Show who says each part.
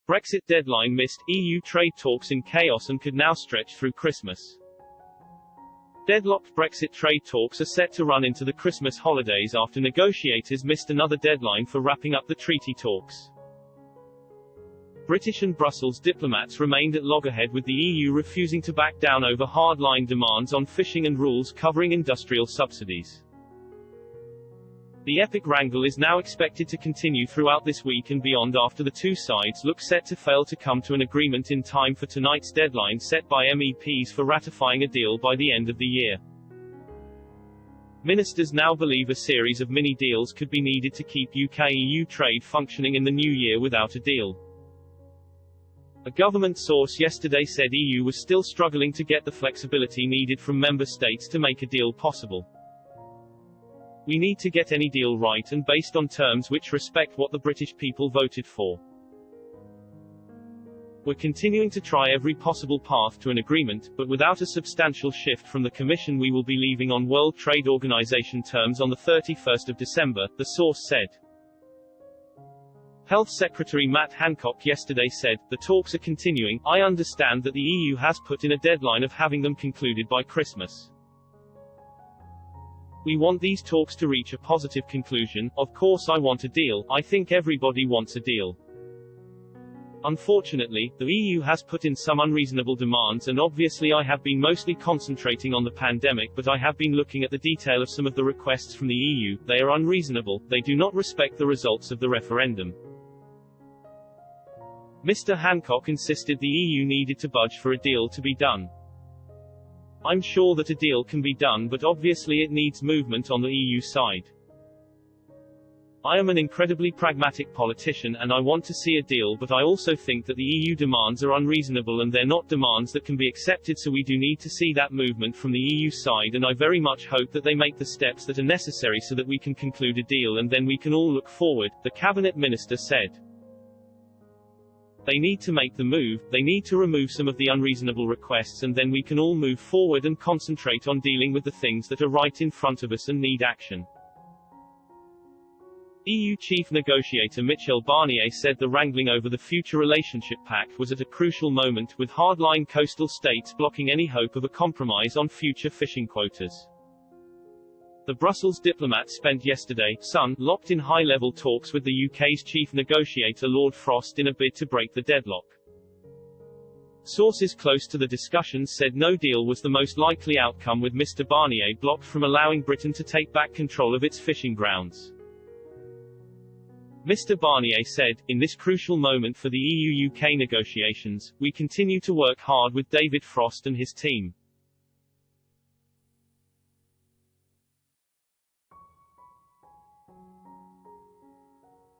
Speaker 1: Brexit deadline missed, EU trade talks in chaos and could now stretch through Christmas. Deadlocked Brexit trade talks are set to run into the Christmas holidays after negotiators missed another deadline for wrapping up the treaty talks. British and Brussels diplomats remained at loggerhead, with the EU refusing to back down over hardline demands on fishing and rules covering industrial subsidies. The epic wrangle is now expected to continue throughout this week and beyond after the two sides look set to fail to come to an agreement in time for tonight's deadline set by MEPs for ratifying a deal by the end of the year. Ministers now believe a series of mini-deals could be needed to keep UK-EU trade functioning in the new year without a deal. A government source yesterday said EU was still struggling to get the flexibility needed from member states to make a deal possible. We need to get any deal right and based on terms which respect what the British people voted for. We're continuing to try every possible path to an agreement, but without a substantial shift from the Commission we will be leaving on World Trade Organization terms on the 31st of December, the source said. Health Secretary Matt Hancock yesterday said, "The talks are continuing. I understand that the EU has put in a deadline of having them concluded by Christmas. We want these talks to reach a positive conclusion. Of course I want a deal. I think everybody wants a deal. Unfortunately, the EU has put in some unreasonable demands and obviously I have been mostly concentrating on the pandemic, but I have been looking at the detail of some of the requests from the EU. They are unreasonable. They do not respect the results of the referendum." Mr. Hancock insisted the EU needed to budge for a deal to be done. "I'm sure that a deal can be done, but obviously it needs movement on the EU side. I am an incredibly pragmatic politician and I want to see a deal, but I also think that the EU demands are unreasonable and they're not demands that can be accepted, so we do need to see that movement from the EU side, and I very much hope that they make the steps that are necessary so that we can conclude a deal and then we can all look forward," the cabinet minister said. "They need to make the move, they need to remove some of the unreasonable requests, and then we can all move forward and concentrate on dealing with the things that are right in front of us and need action." EU chief negotiator Michel Barnier said the wrangling over the future relationship pact was at a crucial moment, with hardline coastal states blocking any hope of a compromise on future fishing quotas. The Brussels diplomat spent yesterday, locked in high-level talks with the UK's chief negotiator Lord Frost in a bid to break the deadlock. Sources close to the discussions said no deal was the most likely outcome, with Mr. Barnier blocked from allowing Britain to take back control of its fishing grounds. Mr. Barnier said, "In this crucial moment for the EU-UK negotiations, we continue to work hard with David Frost and his team.